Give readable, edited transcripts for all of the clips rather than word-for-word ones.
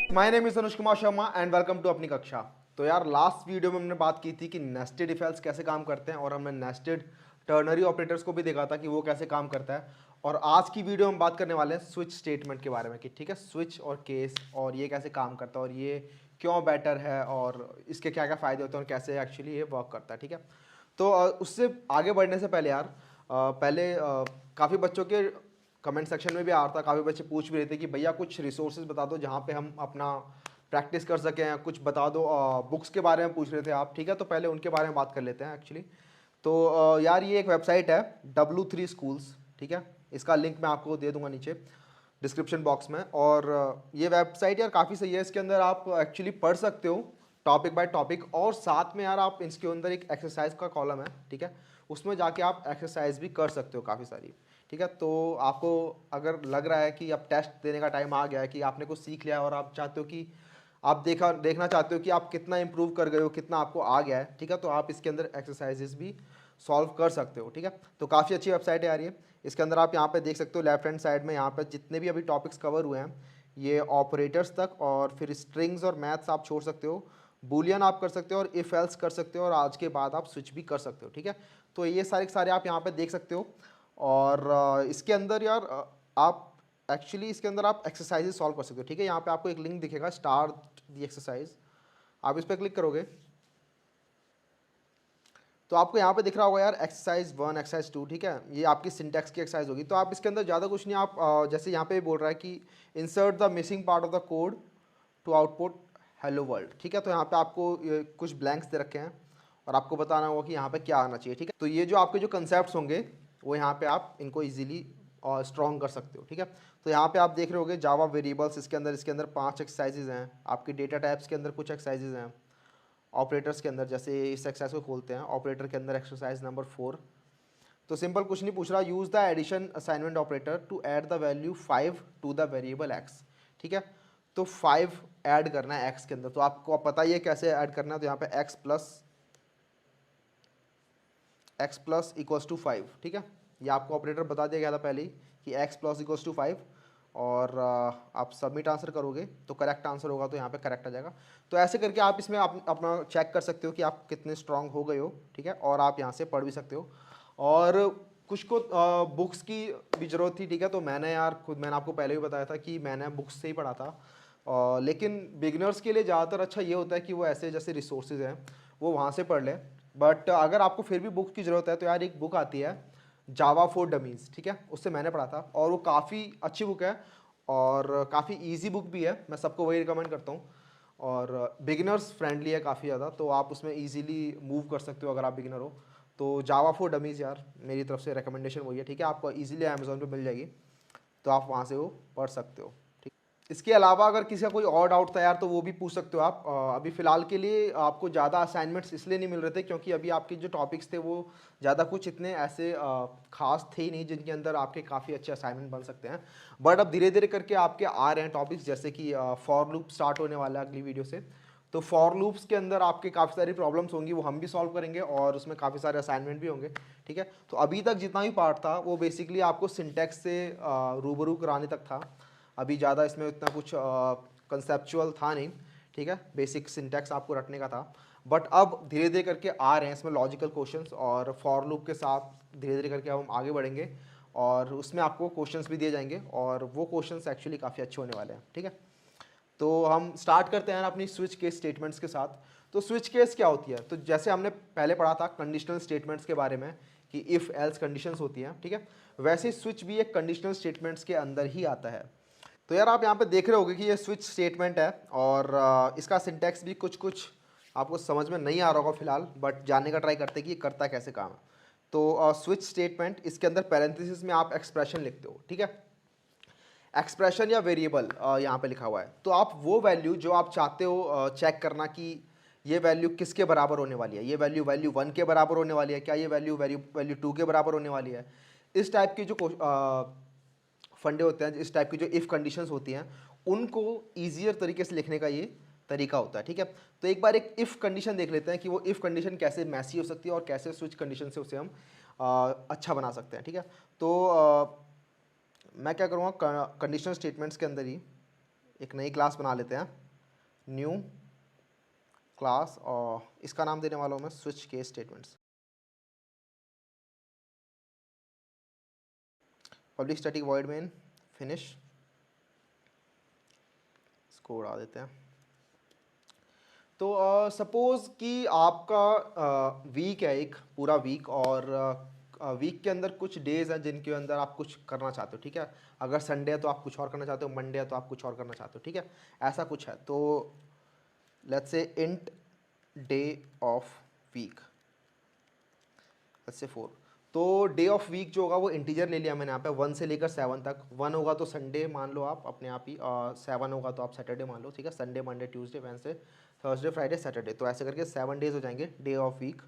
My name is Anuj Kumar Sharma and welcome to अपनी कक्षा। तो यार लास्ट वीडियो में हमने बात की थी कि नेस्टेड इफ एल्स कैसे काम करते हैं और हमने नेस्टेड टर्नरी ऑपरेटर्स को भी देखा था कि वो कैसे काम करता है। और आज की वीडियो हम बात करने वाले हैं स्विच स्टेटमेंट के बारे में कि ठीक है स्विच और केस और ये कैसे काम करता है और ये क्यों बेटर है और इसके क्या क्या फ़ायदे होते हैं और कैसे एक्चुअली ये वर्क करता है। ठीक है, तो उससे आगे बढ़ने से पहले यार काफ़ी बच्चों के कमेंट सेक्शन में भी आ रहा था, काफ़ी बच्चे पूछ भी रहे थे कि भैया कुछ रिसोर्सेज बता दो जहाँ पे हम अपना प्रैक्टिस कर सकें, कुछ बता दो। बुक्स के बारे में पूछ रहे थे आप, ठीक है, तो पहले उनके बारे में बात कर लेते हैं एक्चुअली। तो यार ये एक वेबसाइट है W3 स्कूल्स, ठीक है, इसका लिंक मैं आपको दे दूंगा नीचे डिस्क्रिप्शन बॉक्स में। और ये वेबसाइट यार काफ़ी सही है, इसके अंदर आप एक्चुअली पढ़ सकते हो टॉपिक बाय टॉपिक और साथ में यार आप इसके अंदर एक एक्सरसाइज का कॉलम है, ठीक है, उसमें जाके आप एक्सरसाइज भी कर सकते हो काफ़ी सारी। ठीक है, तो आपको अगर लग रहा है कि अब टेस्ट देने का टाइम आ गया है कि आपने कुछ सीख लिया और आप चाहते हो कि आप देखना चाहते हो कि आप कितना इंप्रूव कर गए हो, कितना आपको आ गया है, ठीक है, तो आप इसके अंदर एक्सरसाइजेस भी सॉल्व कर सकते हो। ठीक है, तो काफ़ी अच्छी वेबसाइट है यार ये। इसके अंदर आप यहाँ पे देख सकते हो लेफ्ट हैंड साइड में यहाँ पे जितने भी अभी टॉपिक्स कवर हुए हैं ये ऑपरेटर्स तक, और फिर स्ट्रिंग्स और मैथ्स आप छोड़ सकते हो, बूलियन आप कर सकते हो और इफ एल्स कर सकते हो और आज के बाद आप स्विच भी कर सकते हो। ठीक है, तो ये सारे के सारे आप यहाँ पे देख सकते हो। और इसके अंदर यार आप एक्चुअली इसके अंदर आप एक्सरसाइजेज सॉल्व कर सकते हो। ठीक है, यहाँ पे आपको एक लिंक दिखेगा स्टार्ट दी एक्सरसाइज, आप इस पर क्लिक करोगे तो आपको यहाँ पे दिख रहा होगा यार एक्सरसाइज 1 एक्सरसाइज 2, ठीक है, ये आपकी सिंटैक्स की एक्सरसाइज होगी। तो आप इसके अंदर ज़्यादा कुछ नहीं, आप जैसे यहाँ पे बोल रहा है कि insert the missing part of the code to output hello world. ठीक है, तो यहाँ पे आपको कुछ ब्लैंक्स दे रखे हैं और आपको बताना होगा कि यहाँ पे क्या आना चाहिए। ठीक है, तो ये जो आपके जो कंसेप्ट होंगे वो यहाँ पे आप इनको ईजिली और स्ट्रॉन्ग कर सकते हो। ठीक है, तो यहाँ पे आप देख रहे होगे जावा वेरिएबल्स, इसके अंदर 5 एक्सरसाइजेज हैं, आपकी डेटा टाइप्स के अंदर कुछ एक्सरसाइजेज हैं, ऑपरेटर्स के अंदर जैसे इस एक्सरसाइज को खोलते हैं, ऑपरेटर के अंदर एक्सरसाइज नंबर 4। तो सिंपल कुछ नहीं पूछ रहा, use the addition assignment operator to add the value 5 to the variable X. ठीक है, तो 5 ऐड करना है एक्स के अंदर, तो आपको पता ही है कैसे ऐड करना है। तो यहाँ पे एक्स प्लस इक्वल्स टू 5, ठीक है, ये आपको ऑपरेटर बता दिया गया था पहले ही कि एक्स प्लस इक्वल्स टू 5। और आप सबमिट आंसर करोगे तो करेक्ट आंसर होगा, तो यहाँ पे करेक्ट आ जाएगा। तो ऐसे करके आप इसमें अपना चेक कर सकते हो कि आप कितने स्ट्रांग हो गए हो। ठीक है, और आप यहाँ से पढ़ भी सकते हो। और कुछ को बुक्स की भी ज़रूरत थी, ठीक है, तो मैंने आपको पहले भी बताया था कि मैंने बुक्स से ही पढ़ा था। लेकिन बिगिनर्स के लिए ज़्यादातर अच्छा ये होता है कि वो ऐसे जैसे रिसोर्सेज हैं वो वहाँ से पढ़ लें। बट अगर आपको फिर भी बुक की ज़रूरत है तो यार एक बुक आती है जावा फॉर डमीज़, ठीक है, उससे मैंने पढ़ा था और वो काफ़ी अच्छी बुक है और काफ़ी इजी बुक भी है, मैं सबको वही रिकमेंड करता हूँ। और बिगिनर्स फ्रेंडली है काफ़ी ज़्यादा, तो आप उसमें इजीली मूव कर सकते हो अगर आप बिगिनर हो। तो जावा फॉर डमीज़ यार मेरी तरफ से रिकमेंडेशन वही है। ठीक है, आपको इजीली अमेजोन पे मिल जाएगी, तो आप वहाँ से वो पढ़ सकते हो। इसके अलावा अगर किसी का कोई और डाउट था यार तो वो भी पूछ सकते हो आप। अभी फ़िलहाल के लिए आपको ज़्यादा असाइनमेंट्स इसलिए नहीं मिल रहे थे क्योंकि अभी आपके जो टॉपिक्स थे वो ज़्यादा कुछ इतने ऐसे खास थे ही नहीं जिनके अंदर आपके काफ़ी अच्छे असाइनमेंट बन सकते हैं। बट अब धीरे धीरे करके आपके आ रहे हैं टॉपिक्स, जैसे कि फॉर लूप स्टार्ट होने वाला है अगली वीडियो से। तो फॉर लूप्स के अंदर आपके काफ़ी सारी प्रॉब्लम्स होंगी, वो हम भी सॉल्व करेंगे और उसमें काफ़ी सारे असाइनमेंट भी होंगे। ठीक है, तो अभी तक जितना भी पार्ट था वो बेसिकली आपको सिंटैक्स से रूबरू कराने तक था। अभी ज़्यादा इसमें इतना कुछ कंसेप्चुअल था नहीं। ठीक है, बेसिक सिंटैक्स आपको रटने का था। बट अब धीरे धीरे करके आ रहे हैं इसमें लॉजिकल क्वेश्चंस, और फॉर लूप के साथ धीरे धीरे करके हम आगे बढ़ेंगे और उसमें आपको क्वेश्चंस भी दिए जाएंगे और वो क्वेश्चंस एक्चुअली काफ़ी अच्छे होने वाले हैं। ठीक है, तो हम स्टार्ट करते हैं अपनी स्विच केस स्टेटमेंट्स के साथ। तो स्विच केस क्या होती है, तो जैसे हमने पहले पढ़ा था कंडीशनल स्टेटमेंट्स के बारे में कि इफ़ एल्स कंडीशंस होती हैं, ठीक है, वैसे स्विच भी एक कंडीशनल स्टेटमेंट्स के अंदर ही आता है। तो यार आप यहाँ पे देख रहे होगे कि ये स्विच स्टेटमेंट है और इसका सिंटैक्स भी कुछ कुछ आपको समझ में नहीं आ रहा होगा फिलहाल, बट जानने का ट्राई करते हैं कि ये करता कैसे काम है। तो स्विच स्टेटमेंट, इसके अंदर पैरेंथेसिस में आप एक्सप्रेशन लिखते हो। ठीक है, एक्सप्रेशन या वेरिएबल यहाँ पे लिखा हुआ है, तो आप वो वैल्यू जो आप चाहते हो चेक करना कि ये वैल्यू किसके बराबर होने वाली है, ये वैल्यू वैल्यू 1 के बराबर होने वाली है क्या, ये वैल्यू वैल्यू वैल्यू 2 के बराबर होने वाली है, इस टाइप की जो फंडे होते हैं, इस टाइप की जो इफ़ कंडीशंस होती हैं उनको ईजियर तरीके से लिखने का ये तरीका होता है। ठीक है, तो एक बार एक इफ़ कंडीशन देख लेते हैं कि वो इफ़ कंडीशन कैसे मैसी हो सकती है और कैसे स्विच कंडीशन से उसे हम अच्छा बना सकते हैं। ठीक है, तो मैं क्या करूँगा कंडीशनल स्टेटमेंट्स के अंदर ही एक नई क्लास बना लेते हैं, न्यू क्लास, और इसका नाम देने वाला हूँ मैं switch case statements. Public static void main finish, इसको उड़ा देते हैं। तो सपोज कि आपका वीक है, एक पूरा वीक, और वीक के अंदर कुछ डेज हैं जिनके अंदर आप कुछ करना चाहते हो, ठीक है। अगर संडे है तो आप कुछ और करना चाहते हो, मंडे है तो आप कुछ और करना चाहते हो, ठीक है, ऐसा कुछ है। तो let's say int day of week, let's say 4। तो डे ऑफ वीक जो होगा वो इंटीजर ले लिया मैंने यहाँ पे, 1 से लेकर 7 तक। 1 होगा तो संडे मान लो आप अपने आप ही, 7 होगा तो आप सैटरडे मान लो, ठीक है। Sunday, Monday, Tuesday, Wednesday, Thursday, Friday, Saturday, तो ऐसे करके 7 डेज हो जाएंगे डे ऑफ वीक।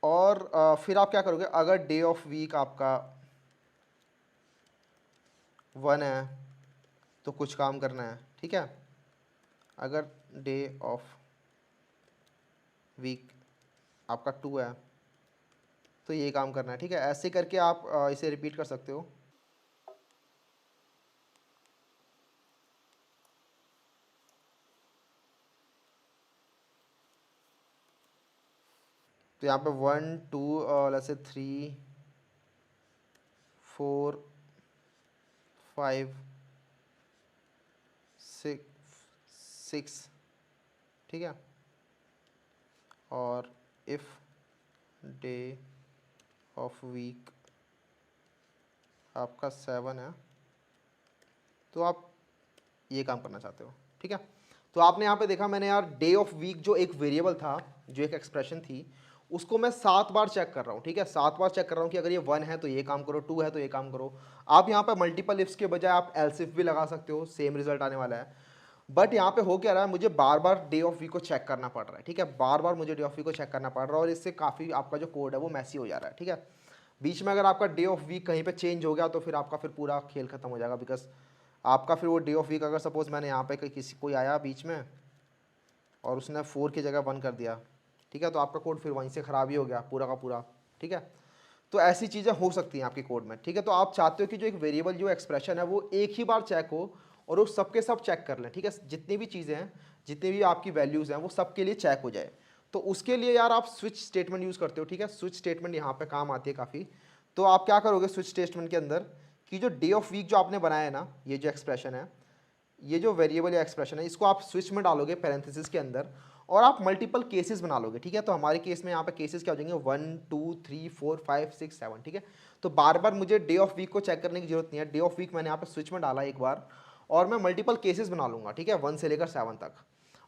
और फिर आप क्या करोगे, अगर डे ऑफ वीक आपका 1 है तो कुछ काम करना है, ठीक है। अगर डे ऑफ वीक आपका 2 है तो ये काम करना है, ठीक है। ऐसे करके आप इसे रिपीट कर सकते हो। तो यहाँ पे 1 2 लेट्स से 3 4 5 6, ठीक है। और इफ डे ऑफ वीक आपका 7 है तो आप ये काम करना चाहते हो, ठीक है। तो आपने यहाँ पे देखा मैंने यार, डे ऑफ वीक जो एक वेरिएबल था, जो एक एक्सप्रेशन थी, उसको मैं 7 बार चेक कर रहा हूँ, ठीक है। 7 बार चेक कर रहा हूँ कि अगर ये 1 है तो ये काम करो, 2 है तो ये काम करो। आप यहाँ पे मल्टीपल इफ्स के बजाय आप एल्स इफ भी लगा सकते हो, सेम रिजल्ट आने वाला है। बट यहाँ पे हो क्या रहा है, मुझे बार बार डे ऑफ वीक को चेक करना पड़ रहा है, ठीक है। बार बार मुझे डे ऑफ वीक को चेक करना पड़ रहा है, और इससे काफ़ी आपका जो कोड है वो मैसी हो जा रहा है, ठीक है। बीच में अगर आपका डे ऑफ वीक कहीं पे चेंज हो गया तो फिर आपका फिर पूरा खेल खत्म हो जाएगा, बिकॉज आपका फिर वो डे ऑफ वीक, अगर सपोज मैंने यहाँ पे किसी कोई आया बीच में और उसने 4 की जगह 1 कर दिया, ठीक है, तो आपका कोड फिर वहीं से ख़राब ही हो गया पूरा का पूरा, ठीक है। तो ऐसी चीज़ें हो सकती हैं आपके कोड में, ठीक है। तो आप चाहते हो कि जो एक वेरिएबल जो एक्सप्रेशन है वो एक ही बार चेक हो और वो सबके सब चेक कर लें, ठीक है। जितनी भी चीज़ें हैं, जितनी भी आपकी वैल्यूज़ हैं, वो सबके लिए चेक हो जाए। तो उसके लिए यार आप स्विच स्टेटमेंट यूज़ करते हो, ठीक है। स्विच स्टेटमेंट यहाँ पे काम आती है काफ़ी। तो आप क्या करोगे स्विच स्टेटमेंट के अंदर, कि जो डे ऑफ वीक जो आपने बनाया है ना, ये जो एक्सप्रेशन है, ये जो वेरिएबल या एक्सप्रेशन है, इसको आप स्विच में डालोगे पैरेंथेसिस के अंदर, और आप मल्टीपल केसेस बना लोगे, ठीक है। तो हमारे केस में यहाँ पे केसेस क्या हो जाएंगे, 1 2 3 4 5 6 7, ठीक है। तो बार बार मुझे डे ऑफ वीक को चेक करने की जरूरत नहीं है। डे ऑफ वीक मैंने यहाँ पे स्विच में डाला एक बार, और मैं मल्टीपल केसेस बना लूँगा, ठीक है, 1 से लेकर 7 तक।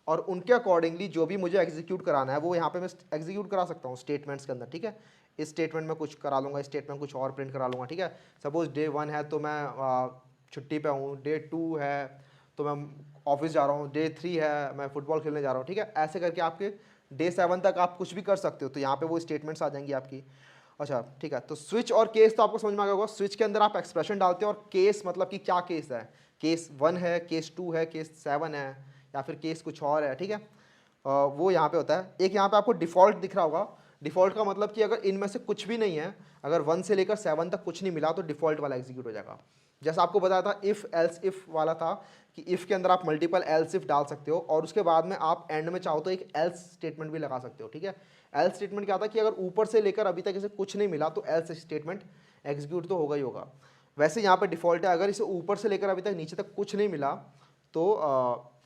और उनके अकॉर्डिंगली जो भी मुझे एग्जीक्यूट कराना है वो यहाँ पे मैं एग्जीक्यूट करा सकता हूँ स्टेटमेंट्स के अंदर, ठीक है। इस स्टेटमेंट में कुछ करा लूँगा, इस स्टेटमेंट कुछ और प्रिंट करा लूँगा, ठीक है। सपोज डे 1 है तो मैं छुट्टी पे हूँ, डे 2 है तो मैं ऑफिस जा रहा हूँ, डे 3 है मैं फुटबॉल खेलने जा रहा हूँ, ठीक है। ऐसे करके आपके डे 7 तक आप कुछ भी कर सकते हो, तो यहाँ पे वो स्टेटमेंट्स आ जाएंगी आपकी। अच्छा ठीक है, तो स्विच और केस तो आपको समझ में आ गया होगा। स्विच के अंदर आप एक्सप्रेशन डालते हो, और केस मतलब कि क्या केस है, केस 1 है, केस 2 है, केस 7 है, या फिर केस कुछ और है, ठीक है। वो यहाँ पे होता है। एक यहाँ पे आपको डिफ़ॉल्ट दिख रहा होगा। डिफ़ॉल्ट का मतलब कि अगर इनमें से कुछ भी नहीं है, अगर 1 से लेकर 7 तक कुछ नहीं मिला तो डिफ़ॉल्ट वाला एग्जीक्यूट हो जाएगा। जैसा आपको बताया था इफ़ एल्स इफ़ वाला था, कि इफ़ के अंदर आप मल्टीपल एल्स इफ़ डाल सकते हो, और उसके बाद में आप एंड में चाहो तो एक एल्स स्टेटमेंट भी लगा सकते हो, ठीक है। एल्स स्टेटमेंट क्या था कि अगर ऊपर से लेकर अभी तक इसे कुछ नहीं मिला तो एल्स स्टेटमेंट एग्जीक्यूट तो होगा ही होगा। वैसे यहाँ पे डिफ़ॉल्ट है, अगर इसे ऊपर से लेकर अभी तक नीचे तक कुछ नहीं मिला तो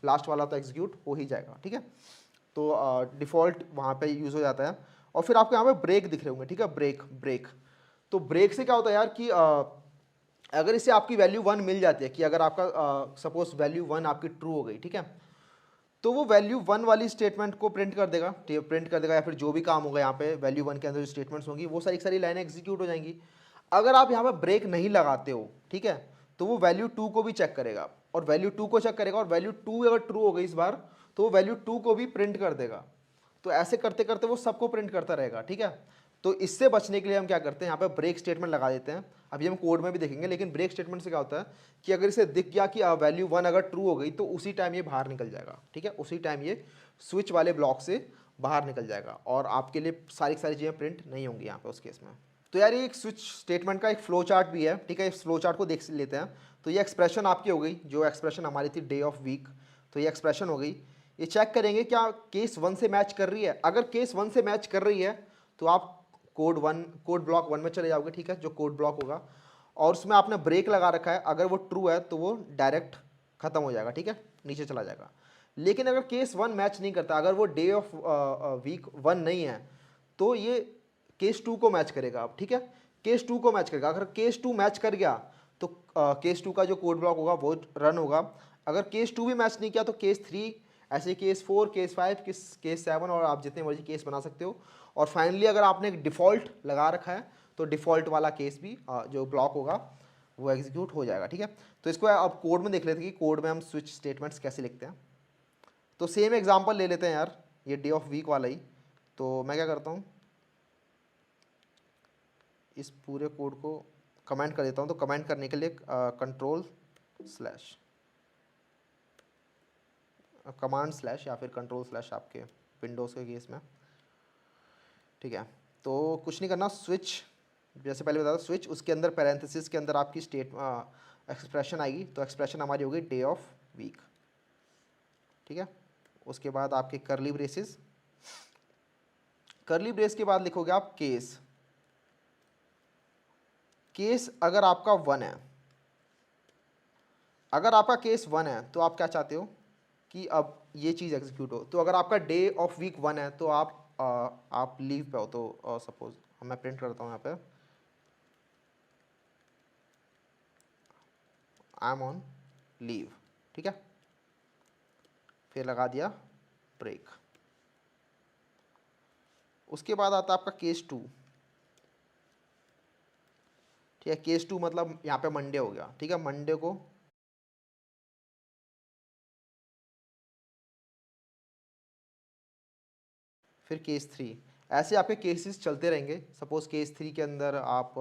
लास्ट वाला तो एग्जीक्यूट हो ही जाएगा, ठीक है। तो डिफ़ॉल्ट वहाँ पे यूज़ हो जाता है। और फिर आपको यहाँ पे ब्रेक दिख रहे होंगे, ठीक है, ब्रेक ब्रेक। तो ब्रेक से क्या होता है यार कि अगर इसे आपकी वैल्यू 1 मिल जाती है, कि अगर आपका सपोज वैल्यू 1 आपकी ट्रू हो गई, ठीक है, तो वो वैल्यू 1 वाली स्टेटमेंट को प्रिंट कर देगा, प्रिंट कर देगा, या फिर जो भी काम होगा यहाँ पे वैल्यू 1 के अंदर जो स्टेटमेंट्स होंगी वो सारी सारी लाइनें एग्जीक्यूट हो जाएंगी। अगर आप यहाँ पे ब्रेक नहीं लगाते हो, ठीक है, तो वो वैल्यू 2 को भी चेक करेगा, और वैल्यू 2 को चेक करेगा, और वैल्यू 2 अगर ट्रू हो गई इस बार तो वो वैल्यू 2 को भी प्रिंट कर देगा। तो ऐसे करते करते वो सबको प्रिंट करता रहेगा, ठीक है। तो इससे बचने के लिए हम क्या करते हैं, यहाँ पे ब्रेक स्टेटमेंट लगा देते हैं। अभी हम कोड में भी देखेंगे, लेकिन ब्रेक स्टेटमेंट से क्या होता है कि अगर इसे दिख गया कि वैल्यू 1 अगर ट्रू हो गई तो उसी टाइम ये बाहर निकल जाएगा, ठीक है। उसी टाइम ये स्विच वाले ब्लॉक से बाहर निकल जाएगा, और आपके लिए सारी सारी चीज़ें प्रिंट नहीं होंगी यहाँ पे उस केस में। तो यार ये एक स्विच स्टेटमेंट का एक फ्लो चार्ट भी है, ठीक है। इस फ्लो चार्ट को देख लेते हैं। तो ये एक्सप्रेशन आपकी हो गई, जो एक्सप्रेशन हमारी थी डे ऑफ वीक, तो ये एक्सप्रेशन हो गई। ये चेक करेंगे क्या केस 1 से मैच कर रही है। अगर केस 1 से मैच कर रही है तो आप कोड ब्लॉक 1 में चले जाओगे, ठीक है, जो कोड ब्लॉक होगा, और उसमें आपने ब्रेक लगा रखा है, अगर वो ट्रू है तो वो डायरेक्ट खत्म हो जाएगा, ठीक है, नीचे चला जाएगा। लेकिन अगर केस 1 मैच नहीं करता, अगर वो डे ऑफ वीक 1 नहीं है, तो ये केस 2 को मैच करेगा आप, ठीक है, केस 2 को मैच करेगा। अगर केस 2 मैच कर गया तो केस 2 का जो कोड ब्लॉक होगा वो रन होगा। अगर केस 2 भी मैच नहीं किया तो केस 3, ऐसे केस 4, केस 5, केस 7, और आप जितने मर्जी केस बना सकते हो। और फाइनली अगर आपने एक डिफ़ॉल्ट लगा रखा है तो डिफ़ॉल्ट वाला केस भी जो ब्लॉक होगा वो एग्जीक्यूट हो जाएगा, ठीक है। तो इसको अब कोड में देख लेते हैं कि कोड में हम स्विच स्टेटमेंट्स कैसे लिखते हैं। तो सेम एग्जांपल ले लेते हैं यार, ये डे ऑफ वीक वाला ही। तो मैं क्या करता हूँ, इस पूरे कोड को कमेंट कर देता हूँ। तो कमेंट करने के लिए कमांड स्लैश या फिर कंट्रोल स्लैश आपके विंडोज़ के केस में, ठीक है। तो कुछ नहीं करना, स्विच, जैसे पहले बताया स्विच, उसके अंदर पैरेंथेसिस के अंदर आपकी एक्सप्रेशन आएगी। तो एक्सप्रेशन हमारी होगी डे ऑफ वीक, ठीक है। उसके बाद आपके करली ब्रेसेस, करली ब्रेस के बाद लिखोगे आप केस। केस अगर आपका 1 है, अगर आपका केस 1 है तो आप क्या चाहते हो कि अब ये चीज़ एग्जीक्यूट हो। तो अगर आपका डे ऑफ वीक 1 है तो आप लीव पे हो। तो सपोज मैं प्रिंट करता हूँ यहाँ पे, आई एम ऑन लीव, ठीक है, फिर लगा दिया ब्रेक। उसके बाद आता है आपका केस 2, ठीक है। केस 2 मतलब यहाँ पे मंडे हो गया, ठीक है, मंडे को फिर केस 3, ऐसे आपके केसेस चलते रहेंगे। सपोज केस 3 के अंदर आप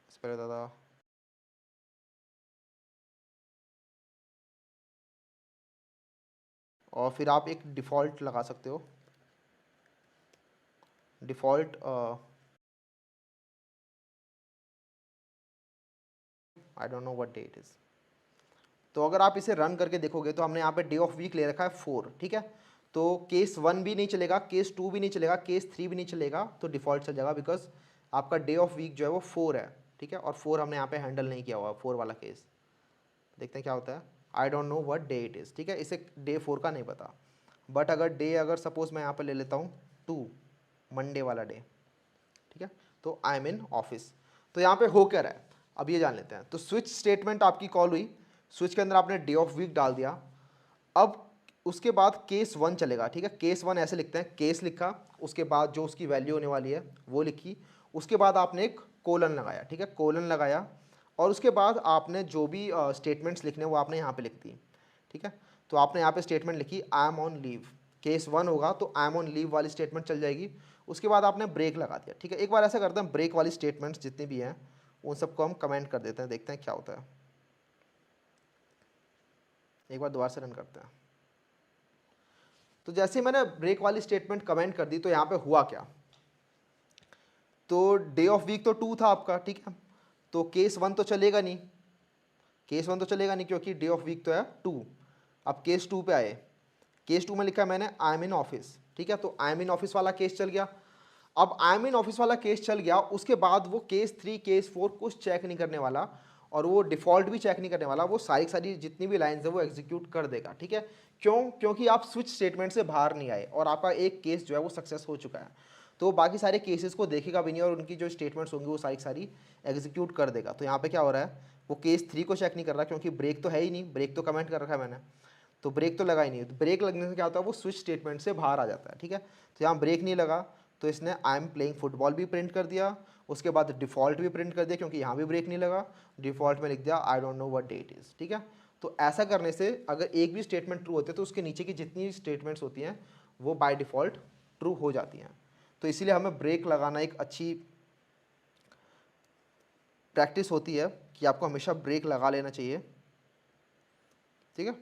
इस पर दादा और फिर आप एक डिफ़ॉल्ट लगा सकते हो, default I don't know what day it is. तो अगर आप इसे रन करके देखोगे तो हमने यहाँ पे डे ऑफ वीक ले रखा है 4, ठीक है। तो केस 1 भी नहीं चलेगा, केस 2 भी नहीं चलेगा, केस 3 भी नहीं चलेगा, तो डिफ़ॉल्ट चल जाएगा, बिकॉज आपका डे ऑफ वीक जो है वो 4 है, ठीक है। और 4 हमने यहाँ पे हैंडल नहीं किया हुआ, 4 वाला केस। देखते हैं क्या होता है। I don't know what day it is, ठीक है, इसे डे 4 का नहीं पता। बट अगर डे, अगर सपोज मैं यहाँ पे ले लेता हूँ 2, मंडे वाला डे, ठीक है, तो आई एम इन ऑफिस। तो यहाँ पे हो क्या रहा है अब ये जान लेते हैं। तो स्विच स्टेटमेंट आपकी कॉल हुई, स्विच के अंदर आपने डे ऑफ वीक डाल दिया। अब उसके बाद केस 1 चलेगा, ठीक है। केस 1 ऐसे लिखते हैं, केस लिखा, उसके बाद जो उसकी वैल्यू होने वाली है वो लिखी, उसके बाद आपने एक कोलन लगाया, ठीक है, कोलन लगाया, और उसके बाद आपने जो भी स्टेटमेंट्स लिखने वो आपने यहाँ पे लिख दी, ठीक है। तो आपने यहाँ पे स्टेटमेंट लिखी I am on leave, case 1 होगा तो आई एम ऑन लीव वाली स्टेटमेंट चल जाएगी। उसके बाद आपने ब्रेक लगा दिया, ठीक है। एक बार ऐसा करते हैं, ब्रेक वाली स्टेटमेंट्स जितनी भी हैं उन सबको हम कमेंट कर देते हैं, देखते हैं क्या होता है। एक बार दोबारा से रन करते हैं। तो जैसे मैंने ब्रेक वाली स्टेटमेंट कमेंट कर दी तो यहाँ पे हुआ क्या, तो डे ऑफ वीक तो 2 था आपका, ठीक है, तो केस 1 तो चलेगा नहीं, केस 1 तो चलेगा नहीं क्योंकि डे ऑफ वीक तो है 2। अब केस 2 पे आए, केस 2 में लिखा है मैंने आई एम इन ऑफिस, ठीक है, तो आई एम इन ऑफिस वाला केस चल गया। अब आई एम इन ऑफिस वाला केस चल गया, उसके बाद वो केस 3 केस 4 कुछ चेक नहीं करने वाला, और वो डिफ़ॉल्ट भी चेक नहीं करने वाला, वो सारी सारी जितनी भी लाइन्स है वो एग्जीक्यूट कर देगा, ठीक है। क्यों? क्योंकि आप स्विच स्टेटमेंट से बाहर नहीं आए और आपका एक केस जो है वो सक्सेस हो चुका है। तो बाकी सारे केसेस को देखेगा भी नहीं और उनकी जो स्टेटमेंट्स होंगी वो सारी सारी एग्जीक्यूट कर देगा। तो यहाँ पे क्या हो रहा है, वो केस 3 को चेक नहीं कर रहा क्योंकि ब्रेक तो है ही नहीं, ब्रेक तो कमेंट कर रखा है मैंने, तो ब्रेक तो लगा ही नहीं। तो ब्रेक लगने से क्या होता है, वो स्विच स्टेटमेंट से बाहर आ जाता है, ठीक है। तो यहाँ ब्रेक नहीं लगा तो इसने आई एम प्लेइंग फुटबॉल भी प्रिंट कर दिया, उसके बाद डिफ़ॉल्ट भी प्रिंट कर दिया क्योंकि यहाँ भी ब्रेक नहीं लगा, डिफ़ॉल्ट में लिख दिया I don't know what day it is, ठीक है। तो ऐसा करने से अगर एक भी स्टेटमेंट ट्रू होती है तो उसके नीचे की जितनी स्टेटमेंट्स होती हैं वो बाय डिफ़ॉल्ट ट्रू हो जाती हैं। तो इसीलिए हमें ब्रेक लगाना एक अच्छी प्रैक्टिस होती है कि आपको हमेशा ब्रेक लगा लेना चाहिए, ठीक है।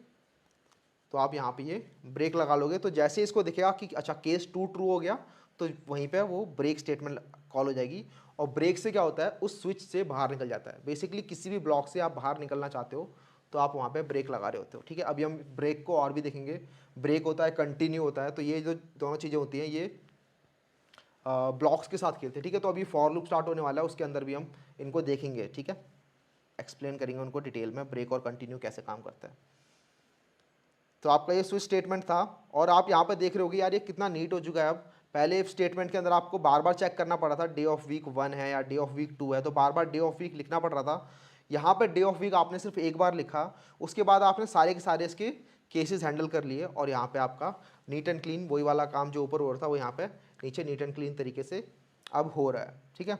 तो आप यहाँ पे ये ब्रेक लगा लोगे तो जैसे इसको दिखेगा कि अच्छा केस 2 ट्रू हो गया तो वहीं पे वो ब्रेक स्टेटमेंट कॉल हो जाएगी और ब्रेक से क्या होता है, उस स्विच से बाहर निकल जाता है। बेसिकली किसी भी ब्लॉक से आप बाहर निकलना चाहते हो तो आप वहाँ पे ब्रेक लगा रहे होते हो, ठीक है। अभी हम ब्रेक को और भी देखेंगे, ब्रेक होता है, कंटिन्यू होता है, तो ये जो दोनों चीज़ें होती हैं ये ब्लॉक्स के साथ खेलते हैं, ठीक है। तो अभी फॉर लूप स्टार्ट होने वाला है, उसके अंदर भी हम इनको देखेंगे, ठीक है, एक्सप्लेन करेंगे उनको डिटेल में, ब्रेक और कंटिन्यू कैसे काम करता है। तो आपका ये स्विच स्टेटमेंट था, और आप यहाँ पर देख रहे होगे यार ये कितना नीट हो चुका है। अब पहले इफ स्टेटमेंट के अंदर आपको बार बार चेक करना पड़ा था, डे ऑफ वीक 1 है या डे ऑफ वीक 2 है, तो बार बार डे ऑफ वीक लिखना पड़ रहा था। यहाँ पर डे ऑफ वीक आपने सिर्फ एक बार लिखा, उसके बाद आपने सारे के सारे इसके केसेस हैंडल कर लिए, और यहाँ पे आपका नीट एंड क्लीन वही वाला काम जो ऊपर हो रहा था वो यहाँ पे नीचे नीट एंड क्लीन तरीके से अब हो रहा है, ठीक है।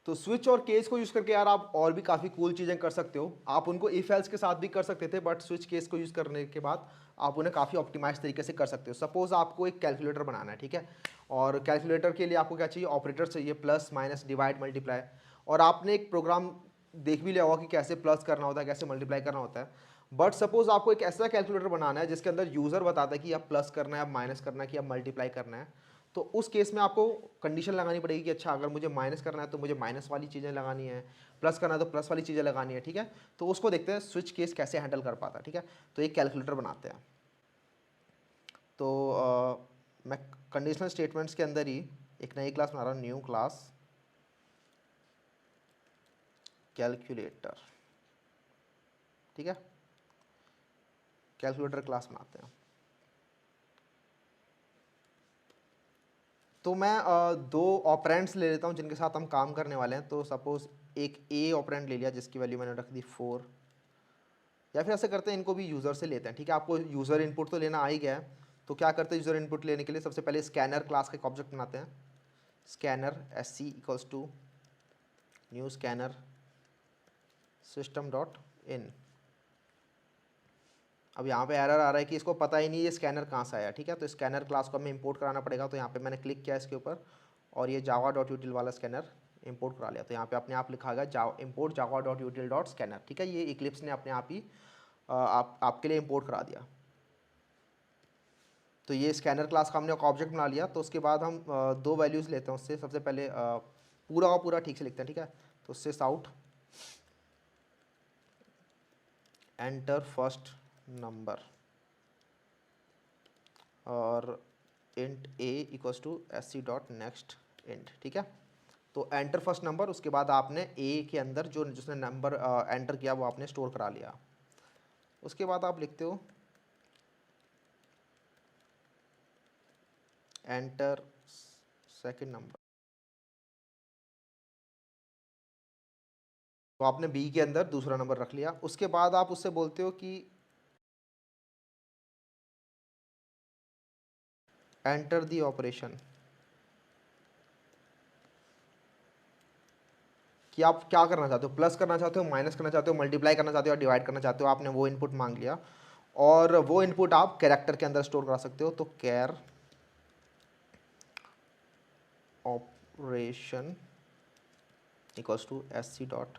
तो स्विच और केस को यूज़ करके यार आप और भी काफ़ी कूल चीज़ें कर सकते हो। आप उनको इफ एल्स के साथ भी कर सकते थे, बट स्विच केस को यूज़ करने के बाद आप उन्हें काफ़ी ऑप्टिमाइज तरीके से कर सकते हो। सपोज आपको एक कैलकुलेटर बनाना है, ठीक है, और कैलकुलेटर के लिए आपको क्या चाहिए, ऑपरेटर चाहिए, प्लस माइनस डिवाइड मल्टीप्लाई, और आपने एक प्रोग्राम देख भी लिया होगा कि कैसे प्लस करना होता है, कैसे मल्टीप्लाई करना होता है। बट सपोज आपको एक ऐसा कैलकुलेटर बनाना है जिसके अंदर यूज़र बताता है कि अब प्लस करना है, अब माइनस करना है, कि अब मल्टीप्लाई करना है, तो उस केस में आपको कंडीशन लगानी पड़ेगी कि अच्छा अगर मुझे माइनस करना है तो मुझे माइनस वाली चीज़ें लगानी है, प्लस करना है तो प्लस वाली चीज़ें लगानी है, ठीक है। तो उसको देखते हैं स्विच केस कैसे हैंडल कर पाता है, ठीक है। तो एक कैलकुलेटर बनाते हैं। तो मैं कंडीशनल स्टेटमेंट्स के अंदर ही एक नई क्लास बना रहा हूँ, न्यू क्लास कैलकुलेटर, ठीक है, कैलकुलेटर क्लास बनाते हैं। तो मैं दो ऑपरेंड्स ले लेता हूँ जिनके साथ हम काम करने वाले हैं। तो सपोज एक ए ऑपरेंड ले लिया जिसकी वैल्यू मैंने रख दी 4, या फिर ऐसे करते हैं इनको भी यूज़र से लेते हैं, ठीक है। आपको यूज़र इनपुट तो लेना आ ही गया है, तो क्या करते हैं यूज़र इनपुट लेने के लिए सबसे पहले स्कैनर क्लास का एक ऑब्जेक्ट बनाते हैं, scanner SC equals to new scanner system dot in. अब यहाँ पे एरर आ रहा है कि इसको पता ही नहीं ये स्कैनर कहाँ से आया, ठीक है। तो स्कैनर क्लास को हमें इंपोर्ट कराना पड़ेगा। तो यहाँ पे मैंने क्लिक किया इसके ऊपर और ये जावा डॉट यूटिल वाला स्कैनर इंपोर्ट करा लिया। तो यहाँ पे अपने आप लिखा गया import Java dot यूटिल dot scanner, ठीक है। ये इक्लिप्स ने अपने आप ही आपके लिए इंपोर्ट करा दिया। तो ये स्कैनर क्लास का हमने एक ऑब्जेक्ट बना लिया। तो उसके बाद हम दो वैल्यूज़ लेते हैं उससे। सबसे पहले पूरा का पूरा ठीक से लिखते हैं, ठीक है। तो उससे साउट एंटर फर्स्ट नंबर और int a equals to SC dot next int, ठीक है। तो एंटर फर्स्ट नंबर, उसके बाद आपने ए के अंदर जो जिसने नंबर एंटर किया वो आपने स्टोर करा लिया। उसके बाद आप लिखते हो एंटर सेकंड नंबर। तो आपने बी के अंदर दूसरा नंबर रख लिया। उसके बाद आप उससे बोलते हो कि एंटर दी ऑपरेशन, कि आप क्या करना चाहते हो, प्लस करना चाहते हो, माइनस करना चाहते हो, मल्टीप्लाई करना चाहते हो, या डिवाइड करना चाहते हो। आपने वो इनपुट मांग लिया और वो इनपुट आप कैरेक्टर के अंदर स्टोर करा सकते हो। तो char operation equals to SC dot.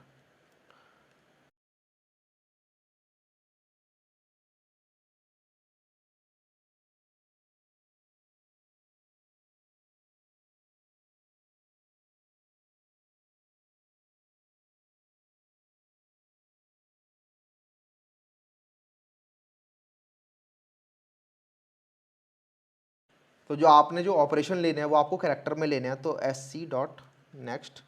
तो जो आपने जो ऑपरेशन लेने हैं वो आपको कैरेक्टर में लेने हैं। तो SC डॉट नेक्स्ट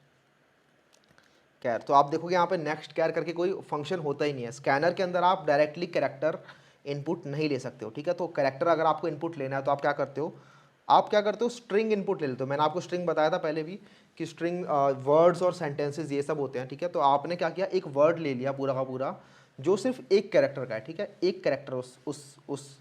कैर। तो आप देखोगे यहाँ पे नेक्स्ट कैर करके कोई फंक्शन होता ही नहीं है। स्कैनर के अंदर आप डायरेक्टली कैरेक्टर इनपुट नहीं ले सकते हो, ठीक है। तो कैरेक्टर अगर आपको इनपुट लेना है तो आप क्या करते हो स्ट्रिंग इनपुट ले लेते हो। मैंने आपको स्ट्रिंग बताया था पहले भी कि स्ट्रिंग वर्ड्स और सेंटेंसेस ये सब होते हैं, ठीक है। तो आपने क्या किया, एक वर्ड ले लिया पूरा का पूरा जो सिर्फ एक कैरेक्टर का है, ठीक है। एक कैरेक्टर उस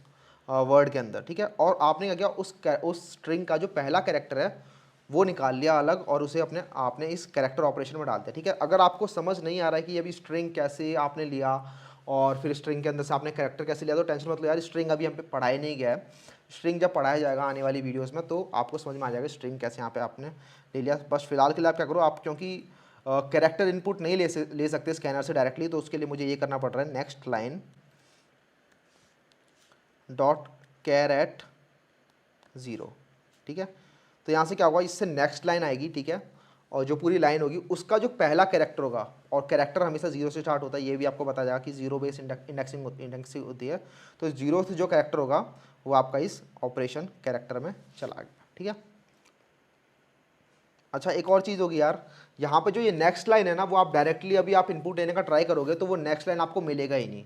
वर्ड के अंदर, ठीक है। और आपने क्या किया, उस स्ट्रिंग का जो पहला कैरेक्टर है वो निकाल लिया अलग और उसे आपने इस कैरेक्टर ऑपरेशन में डाल दिया, ठीक है। अगर आपको समझ नहीं आ रहा है कि अभी स्ट्रिंग कैसे आपने लिया और फिर स्ट्रिंग के अंदर से आपने कैरेक्टर कैसे लिया, तो टेंशन मत लो यार, स्ट्रिंग अभी हम पे पढ़ाया नहीं गया है। स्ट्रिंग जब पढ़ाया जाएगा आने वाली वीडियोस में तो आपको समझ में आ जाएगा स्ट्रिंग कैसे यहाँ पे आपने ले लिया। बस फिलहाल के लिए आप क्या करो, आप क्योंकि कैरेक्टर इनपुट नहीं ले सकते स्कैनर से डायरेक्टली, तो उसके लिए मुझे ये करना पड़ रहा है next line dot char at 0, ठीक है। तो यहाँ से क्या होगा, इससे नेक्स्ट लाइन आएगी, ठीक है। और जो पूरी लाइन होगी उसका जो पहला कैरेक्टर होगा, और कैरेक्टर हमेशा जीरो से स्टार्ट होता है, ये भी आपको बताया जाएगा कि जीरो बेस इंडेक्सिंग होती है। तो जीरो से जो कैरेक्टर होगा वो आपका इस ऑपरेशन कैरेक्टर में चला गया, ठीक है। अच्छा, एक और चीज़ होगी यार, यहाँ पे जो ये नेक्स्ट लाइन है ना, वो आप डायरेक्टली अभी आप इनपुट लेने का ट्राई करोगे तो वो नेक्स्ट लाइन आपको मिलेगा ही नहीं।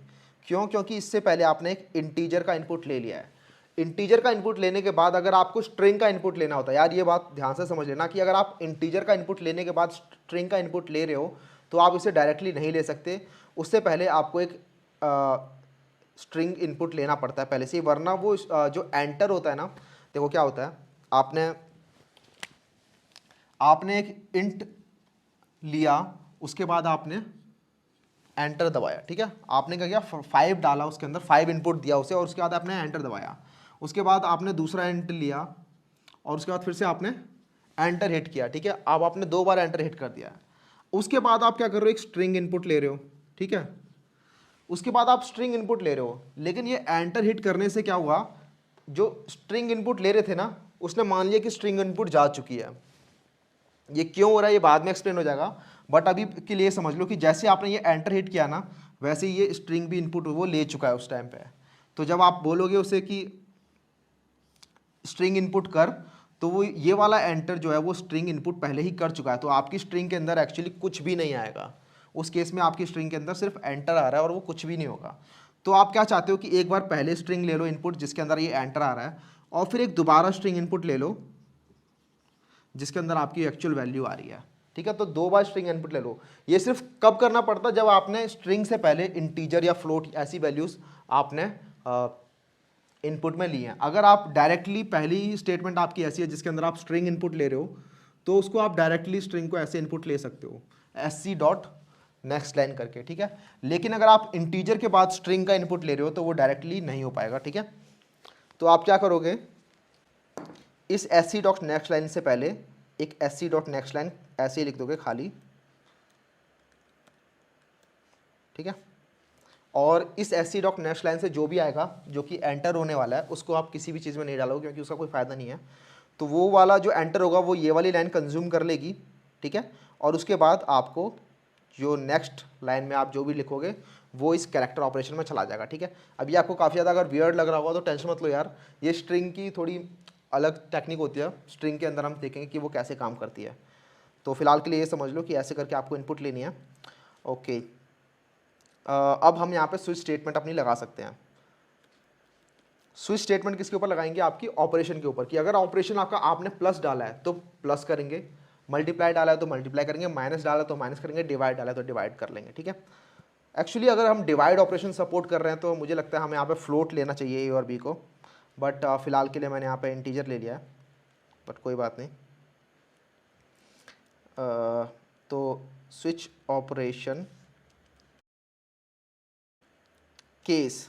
क्यों? क्योंकि इससे पहले आपने एक इंटीजर का इनपुट ले लिया है। इंटीजर का इनपुट लेने के बाद अगर आपको स्ट्रिंग का इनपुट लेना होता है, यार ये बात ध्यान से समझ लेना कि अगर आप इंटीजर का इनपुट लेने के बाद स्ट्रिंग का इनपुट ले रहे हो तो आप इसे डायरेक्टली नहीं ले सकते, उससे पहले आपको एक स्ट्रिंग इनपुट लेना पड़ता है पहले से ही, वरना वो जो एंटर होता है ना, देखो क्या होता है, आपने एक इंट लिया, उसके बाद आपने एंटर दबाया, ठीक है। आपने क्या किया, 5 डाला उसके अंदर, 5 इनपुट दिया उसे, और उसके बाद आपने एंटर दबाया। उसके बाद आपने दूसरा इंट लिया और उसके बाद फिर से आपने एंटर हिट किया, ठीक है। अब आपने 2 बार एंटर हिट कर दिया। उसके बाद आप क्या कर रहे हो, एक स्ट्रिंग इनपुट ले रहे हो, ठीक है। उसके बाद आप स्ट्रिंग इनपुट ले रहे हो, लेकिन ये एंटर हिट करने से क्या हुआ, जो स्ट्रिंग इनपुट ले रहे थे ना, उसने मान लिया कि स्ट्रिंग इनपुट जा चुकी है। ये क्यों हो रहा है ये बाद में एक्सप्लेन हो जाएगा, बट अभी के लिए समझ लो कि जैसे आपने ये एंटर हिट किया ना, वैसे ये स्ट्रिंग भी इनपुट वो ले चुका है उस टाइम पे। तो जब आप बोलोगे उसे कि स्ट्रिंग इनपुट कर, तो वो ये वाला एंटर जो है वो स्ट्रिंग इनपुट पहले ही कर चुका है, तो आपकी स्ट्रिंग के अंदर एक्चुअली कुछ भी नहीं आएगा। उस केस में आपकी स्ट्रिंग के अंदर सिर्फ एंटर आ रहा है और वो कुछ भी नहीं होगा। तो आप क्या चाहते हो कि एक बार पहले स्ट्रिंग ले लो इनपुट जिसके अंदर ये एंटर आ रहा है, और फिर एक दोबारा स्ट्रिंग इनपुट ले लो जिसके अंदर आपकी एक्चुअल वैल्यू आ रही है, ठीक है। तो 2 बार स्ट्रिंग इनपुट ले लो। ये सिर्फ कब करना पड़ता है, जब आपने स्ट्रिंग से पहले इंटीजर या फ्लोट ऐसी वैल्यूज आपने इनपुट में ली हैं। अगर आप डायरेक्टली पहली स्टेटमेंट आपकी ऐसी है जिसके अंदर आप स्ट्रिंग इनपुट ले रहे हो, तो उसको आप डायरेक्टली स्ट्रिंग को ऐसे इनपुट ले सकते हो, sc डॉट नेक्स्ट लाइन करके, ठीक है। लेकिन अगर आप इंटीजर के बाद स्ट्रिंग का इनपुट ले रहे हो तो वो डायरेक्टली नहीं हो पाएगा, ठीक है। तो आप क्या करोगे, इस sc डॉट नेक्स्ट लाइन से पहले एक sc डॉट नेक्स्ट लाइन ऐसे ही लिख दोगे खाली, ठीक है। और इस sc डॉट नेक्स्ट लाइन से जो भी आएगा जो कि एंटर होने वाला है उसको आप किसी भी चीज़ में नहीं डालोगे क्योंकि उसका कोई फ़ायदा नहीं है। तो वो वाला जो एंटर होगा वो ये वाली लाइन कंज्यूम कर लेगी, ठीक है। और उसके बाद आपको जो नेक्स्ट लाइन में आप जो भी लिखोगे वो इस कैरेक्टर ऑपरेशन में चला जाएगा, ठीक है। अभी आपको काफ़ी ज़्यादा अगर वियर्ड लग रहा होगा तो टेंशन मत लो यार, ये स्ट्रिंग की थोड़ी अलग टेक्निक होती है, स्ट्रिंग के अंदर हम देखेंगे कि वो कैसे काम करती है। तो फिलहाल के लिए ये समझ लो कि ऐसे करके आपको इनपुट लेनी है, ओके। अब हम यहाँ पे स्विच स्टेटमेंट अपनी लगा सकते हैं। स्विच स्टेटमेंट किसके ऊपर लगाएंगे, आपकी ऑपरेशन के ऊपर, कि अगर ऑपरेशन आपका आपने प्लस डाला है तो प्लस करेंगे, मल्टीप्लाई डाला है तो मल्टीप्लाई करेंगे, माइनस डाला है तो माइनस करेंगे, डिवाइड डाला है तो डिवाइड कर लेंगे, ठीक है। एक्चुअली अगर हम डिवाइड ऑपरेशन सपोर्ट कर रहे हैं तो मुझे लगता है हमें यहाँ पे फ्लोट लेना चाहिए ए और बी को, बट फिलहाल के लिए मैंने यहाँ पे इंटीजर ले लिया है, बट कोई बात नहीं। तो स्विच ऑपरेशन केस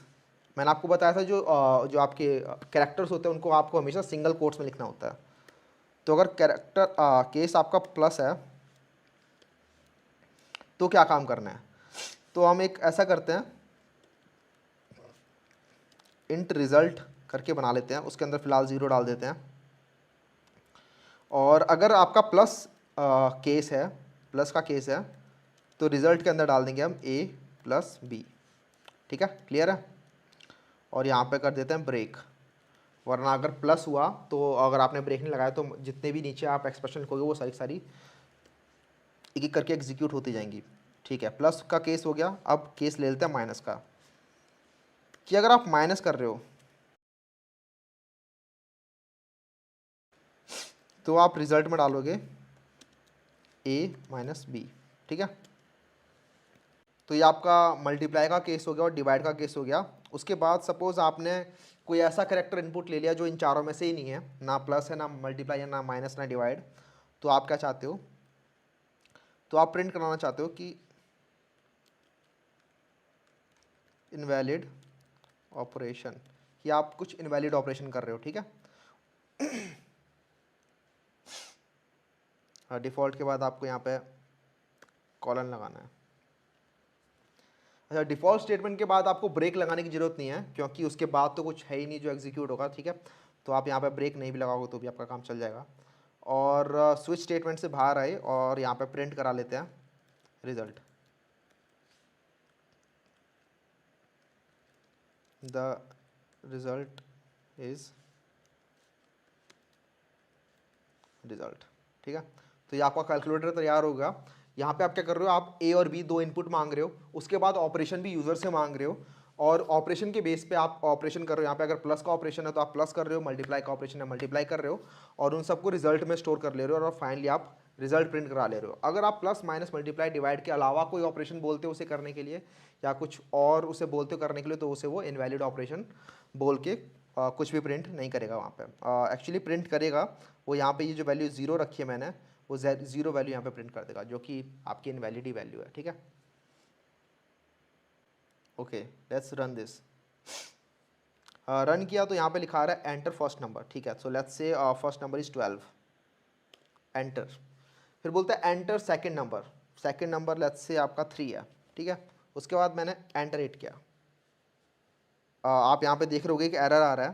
मैंने आपको बताया था, जो आपके कैरेक्टर्स होते हैं उनको आपको हमेशा सिंगल कोट्स में लिखना होता है। तो अगर कैरेक्टर केस आपका प्लस है तो क्या काम करना है, तो हम एक ऐसा करते हैं, इंट रिजल्ट करके बना लेते हैं, उसके अंदर फिलहाल 0 डाल देते हैं। और अगर आपका प्लस केस है, प्लस का केस है, तो रिजल्ट के अंदर डाल देंगे हम a प्लस बी, ठीक है, क्लियर है। और यहाँ पे कर देते हैं ब्रेक, वरना अगर प्लस हुआ तो अगर आपने ब्रेक नहीं लगाया तो जितने भी नीचे आप एक्सप्रेशन लिखोगे वो सारी एक एक करके एग्जीक्यूट होती जाएंगी, ठीक है। प्लस का केस हो गया, अब केस ले लेते हैं माइनस का, कि अगर आप माइनस कर रहे हो तो आप रिजल्ट में डालोगे a माइनस बी, ठीक है। तो ये आपका मल्टीप्लाई का केस हो गया और डिवाइड का केस हो गया। उसके बाद सपोज आपने कोई ऐसा कैरेक्टर इनपुट ले लिया जो इन चारों में से ही नहीं है, ना प्लस है, ना मल्टीप्लाई है, ना माइनस, ना डिवाइड, तो आप क्या चाहते हो, तो आप प्रिंट कराना चाहते हो कि इनवैलिड ऑपरेशन, कि आप कुछ इनवैलिड ऑपरेशन कर रहे हो, ठीक है। हाँ, डिफ़ॉल्ट के बाद आपको यहाँ पे कॉलन लगाना है। अच्छा, डिफ़ॉल्ट स्टेटमेंट के बाद आपको ब्रेक लगाने की ज़रूरत नहीं है क्योंकि उसके बाद तो कुछ है ही नहीं जो एग्जीक्यूट होगा, ठीक है। तो आप यहाँ पे ब्रेक नहीं भी लगाओगे तो भी आपका काम चल जाएगा। और स्विच स्टेटमेंट से बाहर आए और यहाँ पे प्रिंट करा लेते हैं result. The result is result. ठीक है, तो ये आपका कैलकुलेटर तैयार होगा। यहाँ पे आप क्या कर रहे हो, आप ए और बी दो इनपुट मांग रहे हो, उसके बाद ऑपरेशन भी यूजर से मांग रहे हो, और ऑपरेशन के बेस पे आप ऑपरेशन कर रहे हो। यहाँ पे अगर प्लस का ऑपरेशन है तो आप प्लस कर रहे हो, मल्टीप्लाई का ऑपरेशन है मल्टीप्लाई कर रहे हो, और उन सबको रिजल्ट में स्टोर कर ले रहे हो, और फाइनली आप रिजल्ट प्रिंट करा ले रहे हो। अगर आप प्लस माइनस मल्टीप्लाई डिवाइड के अलावा कोई ऑपरेशन बोलते हो उसे करने के लिए, या कुछ और उसे बोलते हो करने के लिए, तो उसे वो इनवैलिड ऑपरेशन बोल के कुछ भी प्रिंट नहीं करेगा वहाँ पे। एक्चुअली प्रिंट करेगा वो, यहाँ पे ये जो वैल्यू जीरो रखी है मैंने, वो जीरो वैल्यू यहाँ पे प्रिंट कर देगा, जो कि आपकी इनवैलिड वैल्यू है। ठीक है, okay let's run this. Run किया तो यहाँ पे लिखा रहा है एंटर फर्स्ट नंबर। ठीक है, so let's say first number is 12, enter. फिर बोलता है enter second number, second number let's say आपका 3 है। ठीक है, उसके बाद मैंने एंटर 8 किया। आप यहाँ पे देख रहे होगे कि एरर आ रहा है,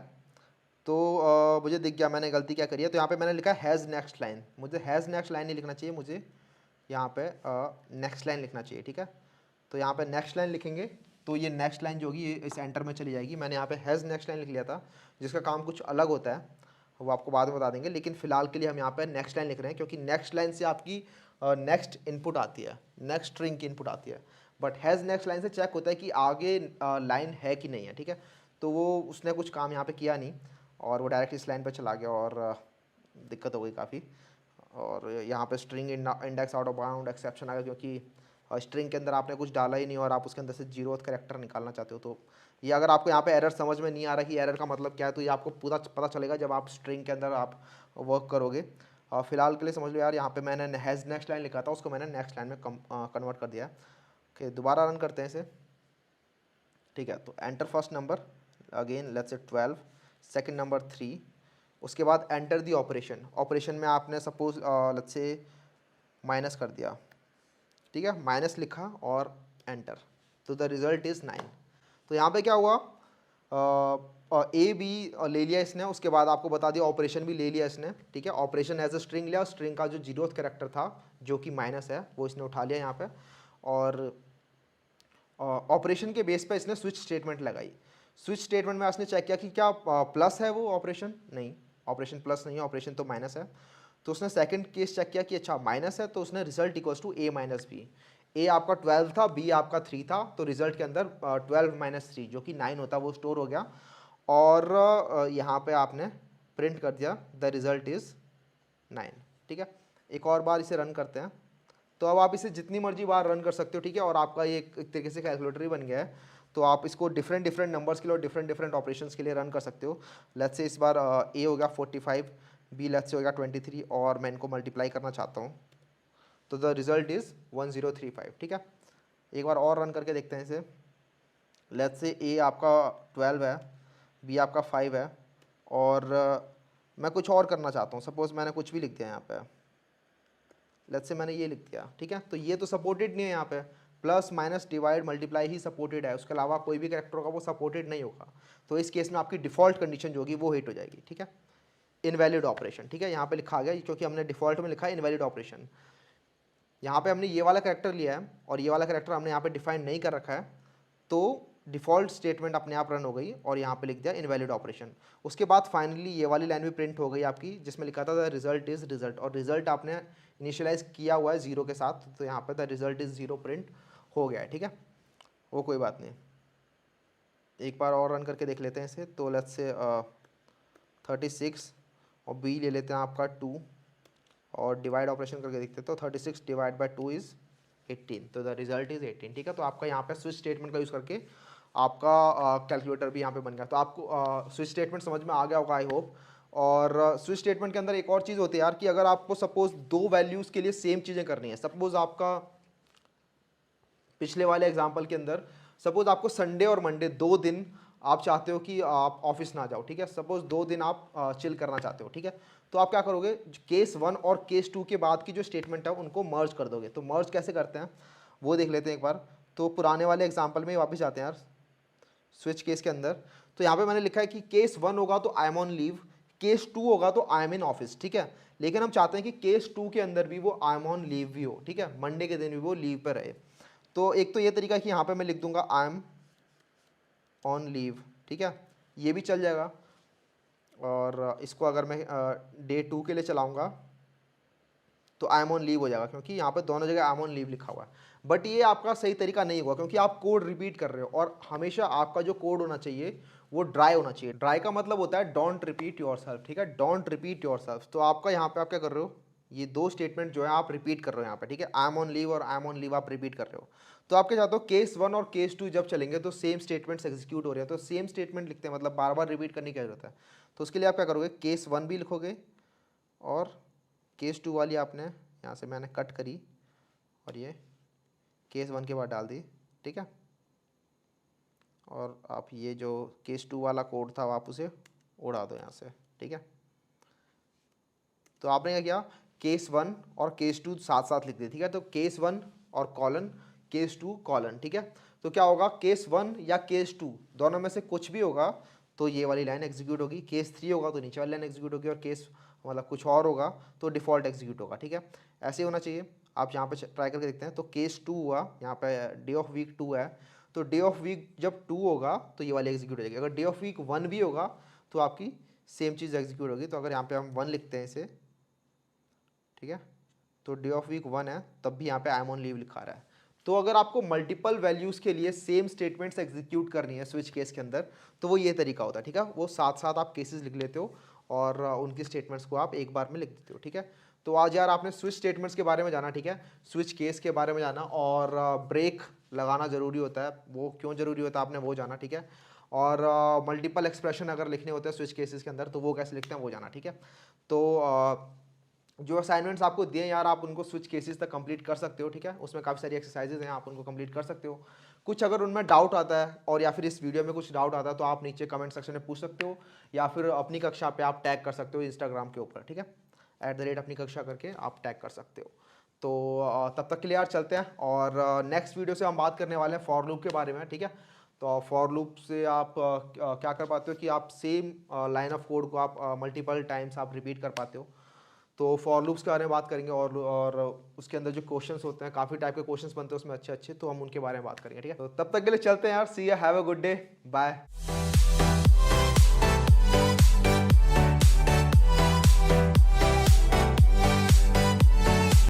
तो मुझे दिख गया मैंने गलती क्या करी है। तो यहाँ पे मैंने लिखा है हैज़ नेक्स्ट लाइन, मुझे हैज़ नेक्स्ट लाइन नहीं लिखना चाहिए, मुझे यहाँ पे नेक्स्ट लाइन लिखना चाहिए। ठीक है, तो यहाँ पे नेक्स्ट लाइन लिखेंगे तो ये नेक्स्ट लाइन जो होगी ये इस एंटर में चली जाएगी। मैंने यहाँ पे हैज़ नेक्स्ट लाइन लिख लिया था, जिसका काम कुछ अलग होता है, वो आपको बाद में बता देंगे, लेकिन फिलहाल के लिए हम यहाँ पे नेक्स्ट लाइन लिख रहे हैं, क्योंकि नेक्स्ट लाइन से आपकी नेक्स्ट इनपुट आती है, नेक्स्ट स्ट्रिंग की इनपुट आती है। बट हैज़ नेक्स्ट लाइन से चेक होता है कि आगे लाइन है कि नहीं है। ठीक है, तो वो उसने कुछ काम यहाँ पे किया नहीं, और वो डायरेक्ट इस लाइन पे चला गया, और दिक्कत हो गई काफ़ी। और यहाँ पे string index out of bound exception आ गया, क्योंकि स्ट्रिंग के अंदर आपने कुछ डाला ही नहीं और आप उसके अंदर से जीरोथ कैरेक्टर निकालना चाहते हो। तो ये अगर आपको यहाँ पे एरर समझ में नहीं आ रहा कि एरर का मतलब क्या है, तो ये आपको पूरा पता चलेगा जब आप स्ट्रिंग के अंदर आप वर्क करोगे। फिलहाल के लिए समझ लो यार, यहाँ पे मैंने हैज़ नेक्स्ट लाइन लिखा था, उसको मैंने नेक्स्ट लाइन में कन्वर्ट कर दिया। ओके, दोबारा रन करते हैं इसे। ठीक है, तो enter first number again let's say 12, second number 3, उसके बाद एंटर दी ऑपरेशन। ऑपरेशन में आपने सपोज लेट्स से माइनस कर दिया। ठीक है, माइनस लिखा और एंटर, तो द रिजल्ट इज़ 9। तो यहाँ पे क्या हुआ, ए बी ले लिया इसने, उसके बाद आपको बता दिया ऑपरेशन भी ले लिया इसने। ठीक है, ऑपरेशन एज अ स्ट्रिंग लिया, स्ट्रिंग का जो जीरोथ कैरेक्टर था जो कि माइनस है वो इसने उठा लिया यहाँ पे, और ऑपरेशन के बेस पे इसने स्विच स्टेटमेंट लगाई। स्विच स्टेटमेंट में इसने चेक किया कि क्या प्लस है वो ऑपरेशन, नहीं ऑपरेशन प्लस नहीं है, ऑपरेशन तो माइनस है। तो उसने सेकंड केस चेक किया कि अच्छा माइनस है, तो उसने result equals to A minus B. A आपका 12 था, बी आपका 3 था, तो रिजल्ट के अंदर 12 माइनस 3 जो कि 9 होता है वो स्टोर हो गया, और यहाँ पे आपने प्रिंट कर दिया द रिजल्ट इज़ 9। ठीक है, एक और बार इसे रन करते हैं। तो अब आप इसे जितनी मर्जी बार रन कर सकते हो। ठीक है, और आपका ये एक तरीके से कैलकुलेटर ही बन गया है, तो आप इसको डिफरेंट डिफरेंट नंबर्स के लिए और डिफरेंट डिफरेंट ऑपरेशंस के लिए रन कर सकते हो। लेट्स से इस बार ए हो गया 45, बी लेट्स से हो गया 23, और मैं इनको मल्टीप्लाई करना चाहता हूँ, तो द रिजल्ट इज़ 1035। ठीक है, एक बार और रन करके देखते हैं इसे। लेट्स से ए आपका 12 है, बी आपका 5 है, और मैं कुछ और करना चाहता हूँ, सपोज़ मैंने कुछ भी लिख दिया यहाँ पे, लेट्स से मैंने ये लिख दिया। ठीक है, तो ये तो सपोर्टेड नहीं है, यहाँ पे plus minus divide multiply he supported है, उसके अलावा कोई भी कैरेक्टर होगा वो सपोर्टेड नहीं होगा। तो इस केस में आपकी डिफ़ॉल्ट कंडीशन जो होगी वो हिट हो जाएगी। ठीक है, इनवैलिड ऑपरेशन। ठीक है, यहाँ पे लिखा गया क्योंकि हमने डिफ़ॉल्ट में लिखा है इनवैलिड ऑपरेशन। यहाँ पे हमने ये वाला कैरेक्टर लिया है और ये वाला कैरेक्टर हमने यहाँ पे डिफाइन नहीं कर रखा है, तो डिफ़ॉल्ट स्टेटमेंट अपने आप रन हो गई और यहाँ पे लिख दिया इनवैलिड ऑपरेशन। उसके बाद फाइनली ये वाली लाइन भी प्रिंट हो गई आपकी, जिसमें लिखा था द रिजल्ट इज़ रिजल्ट, और रिजल्ट आपने इनिशियलाइज किया हुआ है 0 के साथ, तो यहाँ पे द रिजल्ट इज़ 0 प्रिंट हो गया है। ठीक है, वो कोई बात नहीं, एक बार और रन करके देख लेते हैं इसे। तो लेट्स से 36 और बी ले लेते हैं आपका 2, और डिवाइड ऑपरेशन करके देखते हैं, तो 36 डिवाइड बाई 2 इज़ 18, तो द रिजल्ट इज़ 18। ठीक है, तो आपका यहाँ पे स्विच स्टेटमेंट का यूज़ करके आपका कैलकुलेटर भी यहाँ पे बन गया। तो आपको स्विच स्टेटमेंट समझ में आ गया होगा आई होप। और स्विच स्टेटमेंट के अंदर एक और चीज़ होती है यार, कि अगर आपको सपोज दो वैल्यूज़ के लिए सेम चीज़ें करनी है, सपोज आपका पिछले वाले एग्जाम्पल के अंदर सपोज आपको संडे और मंडे 2 दिन आप चाहते हो कि आप ऑफिस ना जाओ। ठीक है, सपोज 2 दिन आप चिल करना चाहते हो। ठीक है, तो आप क्या करोगे, केस 1 और केस 2 के बाद की जो स्टेटमेंट है उनको मर्ज कर दोगे। तो मर्ज कैसे करते हैं वो देख लेते हैं एक बार। तो पुराने वाले एग्जाम्पल में वापस जाते हैं यार, स्विच केस के अंदर। तो यहाँ पे मैंने लिखा है कि केस 1 होगा तो I am on leave, case 2 होगा तो आई एम इन ऑफिस, ठीक है। लेकिन हम चाहते हैं कि केस 2 के अंदर भी वो आई एम ऑन लीव भी हो, ठीक है, मंडे के दिन भी वो लीव पर रहे। तो एक तो ये तरीका कि यहाँ पे मैं लिख दूंगा आई एम ऑन लीव, ठीक है, ये भी चल जाएगा। और इसको अगर मैं डे 2 के लिए चलाऊंगा तो आई एम ऑन लीव हो जाएगा, क्योंकि यहाँ पे दोनों जगह आई एम ऑन लीव लिखा हुआ है। बट ये आपका सही तरीका नहीं होगा, क्योंकि आप कोड रिपीट कर रहे हो, और हमेशा आपका जो कोड होना चाहिए वो ड्राई होना चाहिए। ड्राई का मतलब होता है डोंट रिपीट योरसेल्फ, ठीक है, डोंट रिपीट योरसेल्फ। तो आपका यहाँ पे आप क्या कर रहे हो, ये दो स्टेटमेंट जो है आप रिपीट कर रहे हो यहाँ पे, ठीक है, आई एम ऑन लीव और आई एम ऑन लीव आप रिपीट कर रहे हो। तो आप क्या चाहते हो, केस 1 और केस 2 जब चलेंगे तो सेम स्टेटमेंट्स एग्जीक्यूट हो रहे हैं, तो सेम स्टेटमेंट लिखते हैं, मतलब बार बार रिपीट करने की जरूरत है। तो उसके लिए आप क्या करोगे, केस 1 भी लिखोगे और केस 2 वाली आपने यहाँ से मैंने कट करी और ये केस 1 के बाद डाल दी, ठीक है। और आप ये जो केस 2 वाला कोड था आप उसे उड़ा दो यहाँ से, ठीक है। तो आपने क्या किया, केस 1 और केस 2 साथ साथ लिख दिए, ठीक है। तो केस 1 और कॉलन, केस 2 कॉलन, ठीक है। तो क्या होगा, केस 1 या केस 2 दोनों में से कुछ भी होगा तो ये वाली लाइन एग्जीक्यूट होगी, केस 3 होगा तो नीचे वाली लाइन एग्जीक्यूट होगी, और केस मतलब कुछ और होगा तो डिफ़ॉल्ट एग्जीक्यूट होगा, ठीक है। ऐसे होना चाहिए। आप यहाँ पे ट्राई करके देखते हैं। तो केस 2 हुआ, यहाँ पे डे ऑफ वीक 2 है, तो डे ऑफ वीक जब 2 होगा तो ये वाली एग्जीक्यूट हो जाएगी। अगर डे ऑफ वीक 1 भी होगा तो आपकी सेम चीज़ एग्जीक्यूट होगी। तो अगर यहाँ पे हम 1 लिखते हैं इसे, ठीक है, तो डे ऑफ वीक 1 है, तब भी यहाँ पे आई एम ऑन लीव लिखा रहा है। तो अगर आपको मल्टीपल वैल्यूज़ के लिए सेम स्टेटमेंट्स एग्जीक्यूट करनी है स्विच केस के अंदर, तो वो ये तरीका होता है, ठीक है। वो साथ साथ आप केसेस लिख लेते हो और उनकी स्टेटमेंट्स को आप एक बार में लिख देते हो, ठीक है। तो आज यार आपने स्विच स्टेटमेंट्स के बारे में जाना, ठीक है, स्विच केस के बारे में जाना, और ब्रेक लगाना ज़रूरी होता है, वो क्यों ज़रूरी होता है आपने वो जाना, ठीक है। और मल्टीपल एक्सप्रेशन अगर लिखने होते हैं स्विच केसेस के अंदर तो वो कैसे लिखते हैं वो जाना, ठीक है। तो जो असाइनमेंट्स आपको दिए यार, आप उनको स्विच केसेस तक कंप्लीट कर सकते हो, ठीक है। उसमें काफ़ी सारी एक्सरसाइजेज हैं, आप उनको कंप्लीट कर सकते हो। कुछ अगर उनमें डाउट आता है और या फिर इस वीडियो में कुछ डाउट आता है तो आप नीचे कमेंट सेक्शन में पूछ सकते हो, या फिर अपनी कक्षा पे आप टैग कर सकते हो इंस्टाग्राम के ऊपर, ठीक है, @ अपनी कक्षा करके आप टैग कर सकते हो। तो तब तक के लिए यार चलते हैं, और नेक्स्ट वीडियो से हम बात करने वाले हैं फॉर लूप के बारे में, ठीक है। तो फॉर लूप से आप क्या कर पाते हो कि आप सेम लाइन ऑफ कोड को आप मल्टीपल टाइम्स आप रिपीट कर पाते हो। तो फॉर लूप्स के बारे में बात करेंगे, और उसके अंदर जो क्वेश्चंस होते हैं, काफ़ी टाइप के क्वेश्चंस बनते हैं उसमें अच्छे अच्छे, तो हम उनके बारे में बात करेंगे, ठीक है। तो तब तक के लिए चलते हैं यार, see you, have a good day, bye.